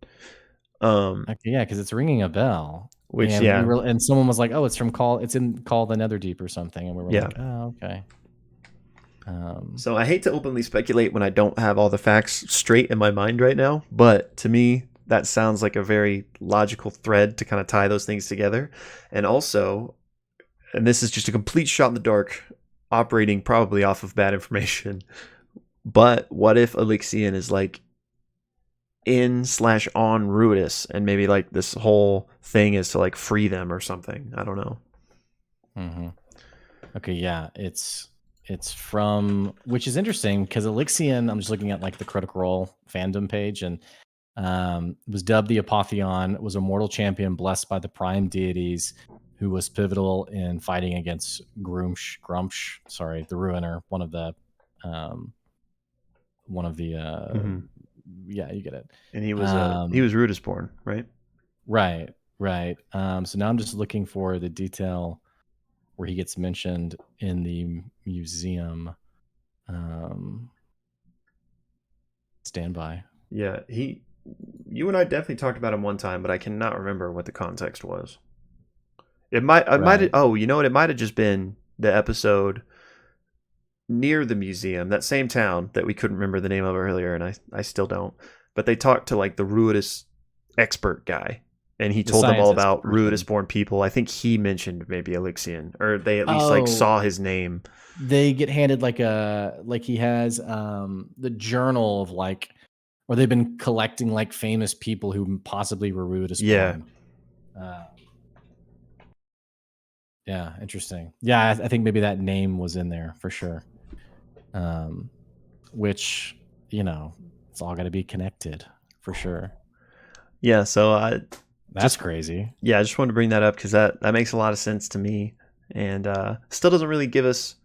B: Okay, yeah, because it's ringing a bell.
A: Which
B: And we
A: yeah,
B: were, and someone was like, "Oh, it's from Call. It's in Call the Netherdeep or something." And we were
A: yeah.
B: like, "Oh, okay."
A: So I hate to openly speculate when I don't have all the facts straight in my mind right now, but to me that sounds like a very logical thread to kind of tie those things together. And also, and this is just a complete shot in the dark, operating probably off of bad information. But what if Elixian is like in/on Ruidus, and maybe like this whole thing is to like free them or something? I don't know.
B: hmm Okay, yeah, it's from, which is interesting because Elixian. I'm just looking at like the Critical Role fandom page, and was dubbed the Apotheon. Was a mortal champion blessed by the prime deities, who was pivotal in fighting against Grumsh. Sorry, the Ruiner. Um, one of the
A: Mm-hmm.
B: yeah, you get it.
A: And he
B: Um,
A: was Ruidus born, right?
B: right, right. So now I'm just looking for the detail where he gets mentioned in the museum. Um, Standby.
A: Yeah, you and I definitely talked about him one time, but I cannot remember what the context was.
B: Right.
A: Oh, you know what? It might have just been the episode near the museum, that same town that we couldn't remember the name of earlier, and I still don't. But they talked to like the Ruidus expert guy, and he
B: The
A: told them all
B: scientist
A: about
B: person.
A: Ruidus born people. I think he mentioned maybe Elixian, or they at least like
B: Oh,
A: saw his name.
B: they get handed like he has the journal of like, or they've been collecting like famous people who possibly were Ruidus
A: Yeah,
B: born. Uh, yeah, interesting. Yeah, I think maybe that name was in there for sure. Um, which, it's all got to be connected for sure.
A: yeah. So I
B: That's
A: just
B: crazy.
A: I just wanted to bring that up because that makes a lot of sense to me, and still doesn't really give us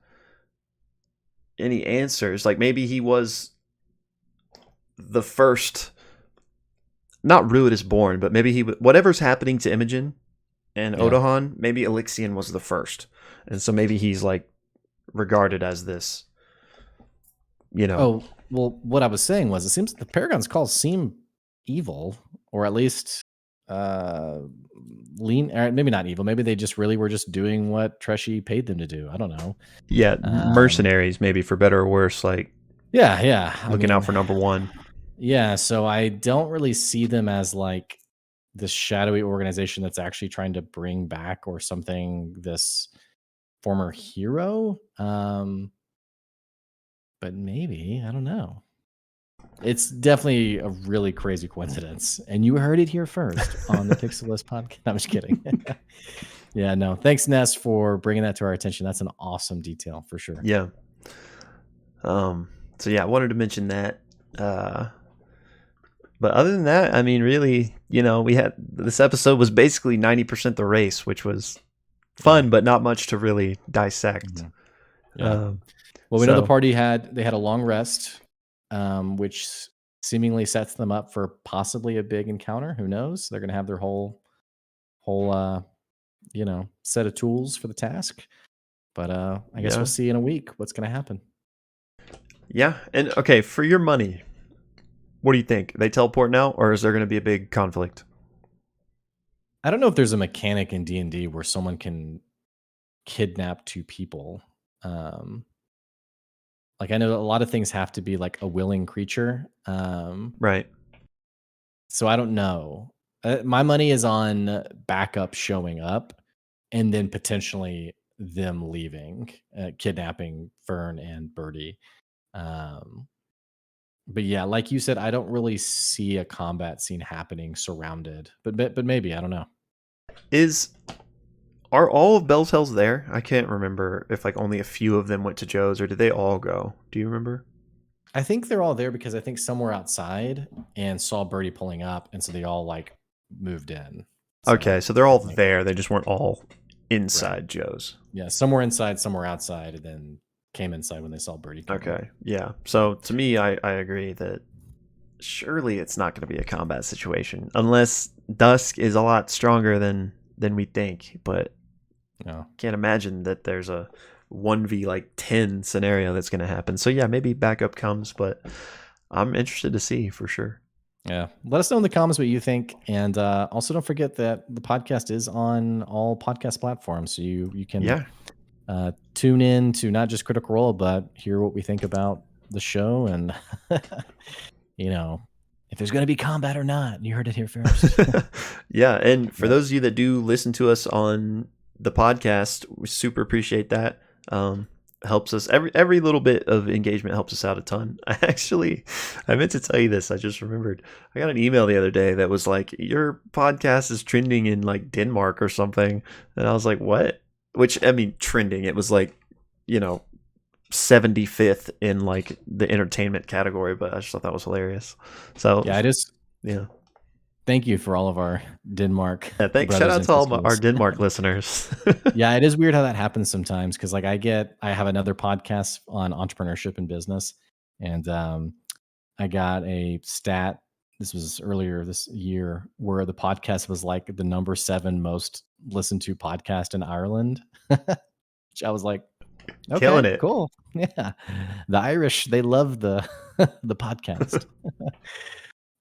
A: any answers. Like maybe he was the first, not Ruidus born, but maybe whatever's happening to Imogen and
B: Yeah.
A: Odahan, maybe Elixian was the first, and so maybe he's like regarded as this, you know.
B: Oh, well, what I was saying was it seems the Paragon's calls seem evil, or at least uh lean, or maybe not evil. Maybe they just really were just doing what Treshy paid them to do. I don't know.
A: Yeah,
B: Um
A: mercenaries, maybe for better or worse, like
B: yeah, yeah. I
A: looking out
B: mean,
A: for number one.
B: yeah, so I don't really see them as like this shadowy organization that's actually trying to bring back or something this former hero. But maybe, I don't know. It's definitely a really crazy coincidence, and you heard it here first on the Pixelist podcast. No, I'm just kidding. Yeah, no. Thanks, Ness, for bringing that to our attention. That's an awesome detail for sure.
A: Yeah. So yeah, I wanted to mention that. Uh, but other than that, I mean, really, we had this episode was basically 90% the race, which was
B: Yeah.
A: fun, but not much to really dissect.
B: Mhm. Yeah.
A: Um,
B: Well, we know the
A: so
B: party had a long rest, which seemingly sets them up for possibly a big encounter. Who knows? They're gonna have their whole set of tools for the task. But I guess we'll
A: yeah,
B: see in a week what's gonna happen.
A: yeah, and okay, for your money, what do you think? They teleport now, or is there going to be a big conflict?
B: I don't know if there's a mechanic in D&D where someone can kidnap two people. Like I know a lot of things have to be like a willing creature.
A: Right.
B: So I don't know. My money is on backup showing up and then potentially them leaving, kidnapping Fern and Birdie. Um, but yeah, like you said, I don't really see a combat scene happening surrounded. But maybe I don't know.
A: Are all of Belltails there? I can't remember if like only a few of them went to Joe's, or did they all go? Do you remember?
B: I think they're all there because I think some were outside and saw Birdie pulling up, and so they all like moved in.
A: Okay, so they're
B: I
A: all
B: think-
A: there. They just weren't all inside
B: Right.
A: Joe's.
B: Yeah, some were inside, some were outside, and then came inside when they saw Birdie.
A: Okay, yeah. So to me, I agree that surely it's not going to be a combat situation unless Dusk is a lot stronger than we think. But
B: No.
A: can't imagine that there's a 1v like 10 scenario that's going to happen. So yeah, maybe backup comes, but I'm interested to see for sure.
B: Yeah. Let us know in the comments what you think. And also don't forget that the podcast is on all podcast platforms. So you can tune in to not just Critical Role, but hear what we think about the show. And, you know, if there's going to be combat or not, you heard it here first.
A: Yeah. And for those of you that do listen to us on the podcast, we super appreciate that. Helps us, every little bit of engagement helps us out a ton. I meant to tell you this, I just remembered. I got an email the other day that was like, your podcast is trending in like Denmark or something, and I was like, what? Which, I mean, trending, it was like, 75th in like the entertainment category, but I just thought that was hilarious. So
B: yeah,
A: yeah,
B: thank you for all of our Denmark.
A: Yeah, thanks. Shout out to all our Denmark listeners.
B: Yeah, it is weird how that happens sometimes because like I have another podcast on entrepreneurship and business, and I got a stat. This was earlier this year where the podcast was like the number 7 most listened to podcast in Ireland. Which I was like, okay,
A: killing it.
B: Cool. Yeah, the Irish, they love the the podcast.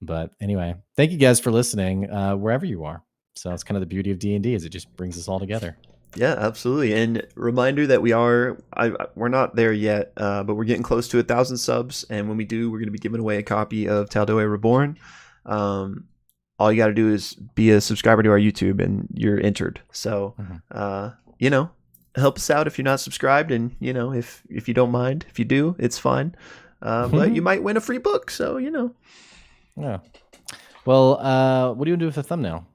B: But anyway, thank you guys for listening wherever you are. So it's kind of the beauty of D&D is it just brings us all together.
A: Yeah, absolutely. And reminder that we're not there yet, but we're getting close to 1,000 subs. And when we do, we're going to be giving away a copy of Tal'Dorei Reborn. All you got to do is be a subscriber to our YouTube and you're entered. So, help us out if you're not subscribed. And, if you don't mind, if you do, it's fine. But you might win a free book. So,
B: Yeah. Well, what do you do with the thumbnail?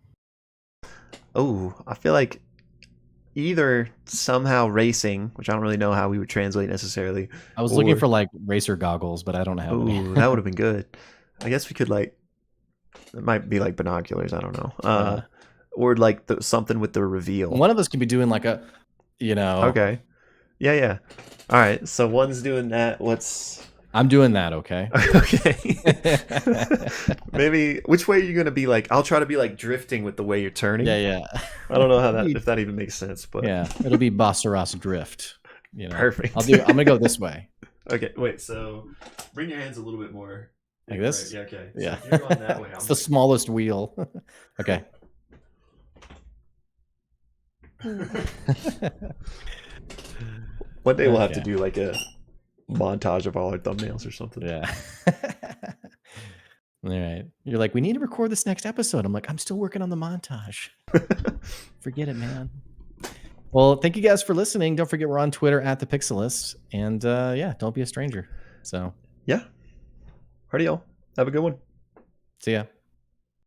A: Oh, I feel like either somehow racing, which I don't really know how we would translate necessarily.
B: I was looking for like racer goggles, but I don't have any.
A: That would have been good. I guess we could it might be like binoculars. I don't know. Or like something with the reveal.
B: One of us could be doing like a,
A: Okay. Yeah. All right. So one's doing that.
B: I'm doing that, okay?
A: Okay. Maybe which way are you gonna be like? I'll try to be like drifting with the way you're turning.
B: Yeah.
A: I don't know if that even makes sense, but
B: yeah, it'll be Bassaras drift.
A: Perfect.
B: I'm gonna go this way.
A: Okay, wait. So bring your hands a little bit more
B: like this.
A: Right. Yeah. Okay.
B: Yeah.
A: So you're going that way.
B: It's the smallest wheel. Okay.
A: One day we'll have to do like a montage of all our thumbnails or something.
B: Yeah. All right. You're like, we need to record this next episode. I'm like, I'm still working on the montage. Forget it, man. Well, thank you guys for listening. Don't forget we're on Twitter at the Pixelists. And don't be a stranger. So
A: yeah. Alrighty, y'all. Have a good one.
B: See ya.